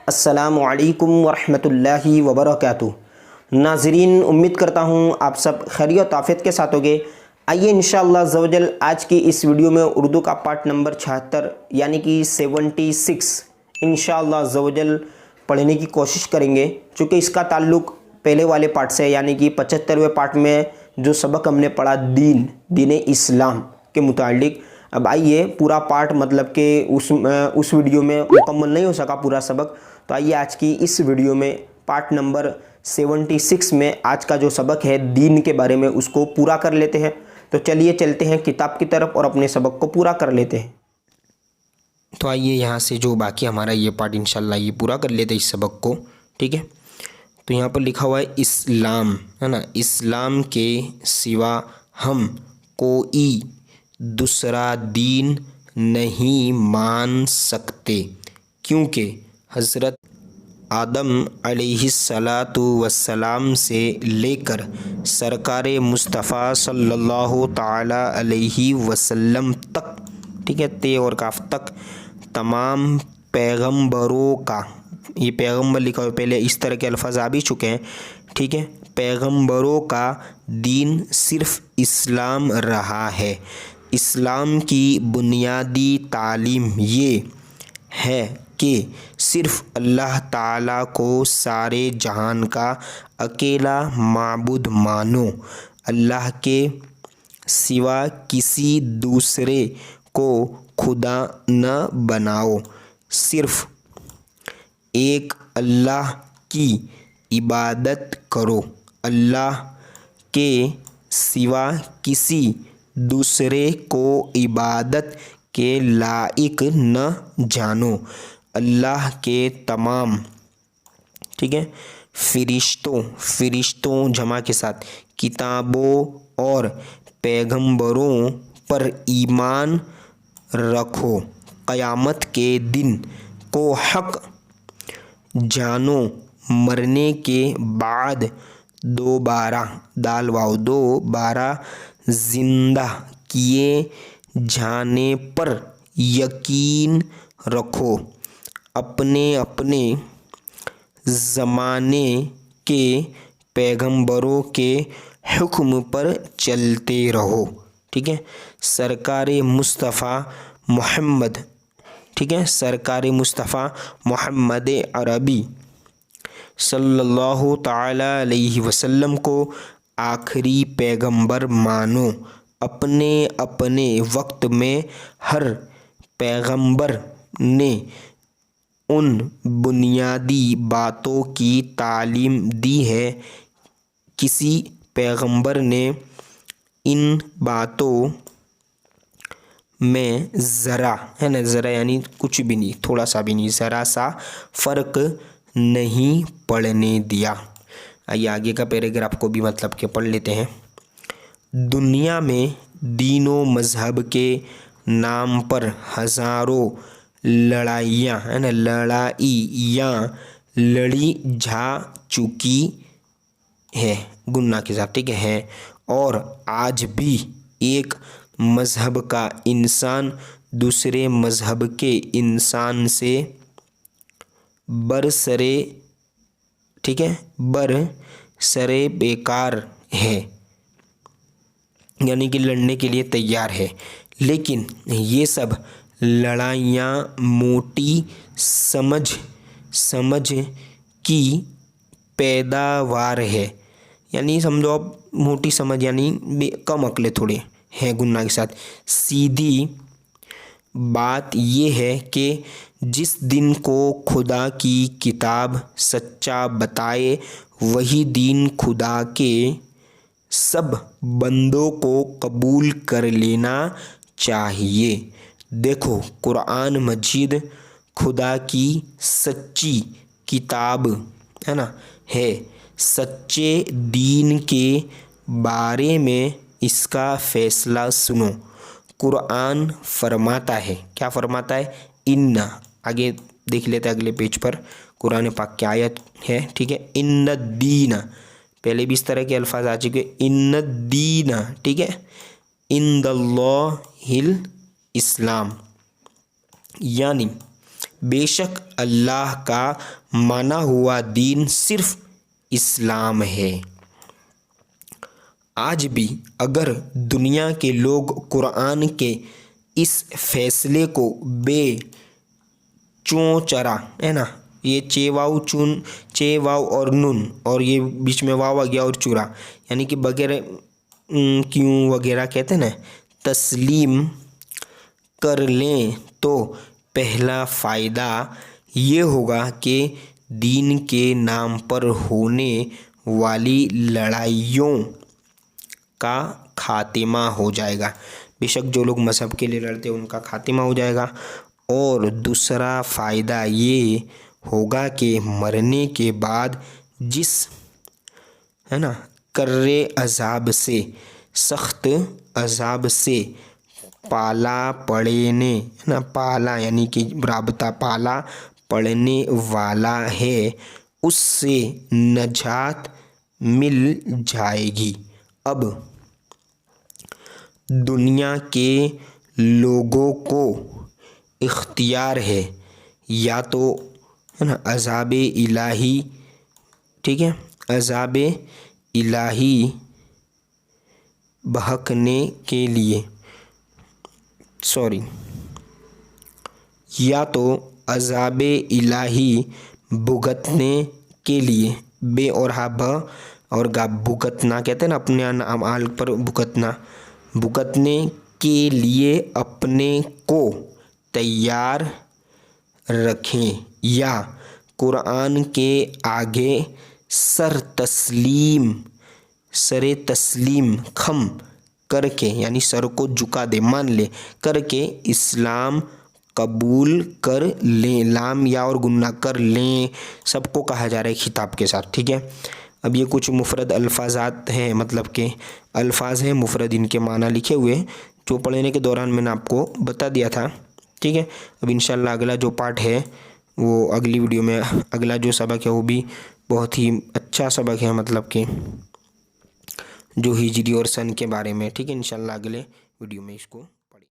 अस्सलामुअलैकुम वरहमतुल्लाहि वबरकातुहू। नाज़रीन, उम्मीद करता हूँ आप सब खैरियत आफियत के साथ होगे। आइए इंशाअल्लाह ज़वजल आज की इस वीडियो में उर्दू का पार्ट नंबर 76 यानी कि 76 इंशाअल्लाह ज़वजल पढ़ने की कोशिश करेंगे, चूँकि इसका ताल्लुक़ पहले वाले पार्ट से यानी कि 75वें पार्ट में जो सबक हमने पढ़ा दीन इस्लाम के मुतालिक। अब आइए पूरा पार्ट मतलब कि उस वीडियो में मुकम्मल नहीं हो सका पूरा सबक, तो आइए आज की इस वीडियो में पार्ट नंबर 76 में आज का जो सबक है दीन के बारे में उसको पूरा कर लेते हैं। तो चलिए चलते हैं किताब की तरफ और अपने सबक को पूरा कर लेते हैं। तो आइए यहाँ से जो बाकी हमारा ये पार्ट इंशाल्लाह ये पूरा कर लेते हैं इस सबक को, ठीक है। तो यहाँ पर लिखा हुआ है इस्लाम, है ना। इस्लाम के सिवा हम कोई दूसरा दीन नहीं मान सकते, क्योंकि हज़रत आदम अलैहिस्सलातु वस्सलाम से लेकर सरकार मुस्तफ़ा सल्लल्लाहु ताला अलैहि वसल्लम तक, ठीक है, ते और काफ तक तमाम पैगंबरों का, ये पैगंबर लिखा हुआ पहले इस तरह के अल्फाज आ भी चुके हैं, ठीक है। पैगंबरों का दीन सिर्फ़ इस्लाम रहा है। इस्लाम की बुनियादी तालीम ये है कि सिर्फ़ अल्लाह ताला को सारे जहान का अकेला माबूद मानो, अल्लाह के सिवा किसी दूसरे को खुदा न बनाओ, सिर्फ़ एक अल्लाह की इबादत करो, अल्लाह के सिवा किसी दूसरे को इबादत के लायक न जानो, अल्लाह के तमाम, ठीक है, फ़रिश्तों जमा के साथ किताबों और पैगंबरों पर ईमान रखो, क़यामत के दिन को हक़ जानो, मरने के बाद दोबारा ज़िंदा किए जाने पर यकीन रखो, अपने अपने ज़माने के पैगंबरों के हुक्म पर चलते रहो, ठीक है। सरकार मुस्तफ़ा मोहम्मद, ठीक है, सरकार मुस्तफ़ा मोहम्मद अरबी सल्लल्लाहु ताला अलैहि वसल्लम को आखिरी पैगंबर मानो। अपने अपने वक्त में हर पैगंबर ने उन बुनियादी बातों की तालीम दी है। किसी पैगंबर ने इन बातों में ज़रा, है ना, ज़रा यानी कुछ भी नहीं, थोड़ा सा भी नहीं, ज़रा सा फ़र्क नहीं पड़ने दिया। आइए आगे का पैराग्राफ को भी मतलब के पढ़ लेते हैं। दुनिया में दीनों मज़हब के नाम पर हज़ारों लड़ाइयाँ, है ना, लड़ाइयाँ लड़ी जा चुकी है गुन्ना के साथ, ठीक है। और आज भी एक मज़हब का इंसान दूसरे मज़हब के इंसान से बरसरे, ठीक है, बरसरे बेकार है, यानी कि लड़ने के लिए तैयार है। लेकिन ये सब लड़ाइयाँ मोटी समझ की पैदावार है, यानी समझो आप मोटी समझ यानी कम अक्ल थोड़े हैं गुन्ना के साथ। सीधी बात ये है कि जिस दिन को खुदा की किताब सच्चा बताए वही दिन खुदा के सब बंदों को कबूल कर लेना चाहिए। देखो, कुरान मजीद खुदा की सच्ची किताब, है ना, है। सच्चे दीन के बारे में इसका फ़ैसला सुनो। कुरान फरमाता है, क्या फरमाता है? इन्ना, आगे देख लेते हैं अगले पेज पर, कुरान पाक की आयत है, ठीक है। इन्ना दीना, पहले भी इस तरह के अल्फाज आ चुके, इन्ना दीना, ठीक है, इंदल्लाहिल इस्लाम, यानी बेशक अल्लाह का माना हुआ दीन सिर्फ इस्लाम है। आज भी अगर दुनिया के लोग कुरान के इस फैसले को चोचरा है ना, ये चे वाव और नून और ये बीच में वाव आ गया और चूरा, यानी कि बगैर क्यों वगैरह कहते हैं ना, तस्लीम कर लें तो पहला फ़ायदा ये होगा कि दीन के नाम पर होने वाली लड़ाइयों का खात्मा हो जाएगा। बेशक जो लोग मज़हब के लिए लड़ते हैं उनका खात्मा हो जाएगा। और दूसरा फ़ायदा ये होगा कि मरने के बाद जिस है ना कर्रे अज़ाब से, सख्त अज़ाब से पाला पड़ने है ना, पाला यानी कि राबता पाला पड़ने वाला है, उससे नजात मिल जाएगी। अब दुनिया के लोगों को इख्तियार है या तो है ना अज़ाबे इलाही, ठीक है, अज़ाबे इलाही बहकने के लिए, या तो अज़ाबे इलाही भुगतने के लिए, बे और हा ब और गा भुगतना कहते हैं ना, अपने अमाल पर भुगतने के लिए अपने को तैयार रखें, या कुरान के आगे सर तस्लीम खम करके, यानी सर को झुका दे, मान ले करके इस्लाम कबूल कर लें। लाम या और गुन्ना कर लें, सबको कहा जा रहा है खिताब के साथ, ठीक है। अब ये कुछ मुफरद अल्फाजात हैं, मतलब के अल्फाज हैं मुफरद, इनके माना लिखे हुए जो पढ़ने के दौरान मैंने आपको बता दिया था, ठीक है। अब इंशाल्लाह अगला जो पार्ट है वो अगली वीडियो में, अगला जो सबक है वो भी बहुत ही अच्छा सबक है, मतलब कि जो हिजरी और सन के बारे में, ठीक है। इंशाल्लाह अगले वीडियो में इसको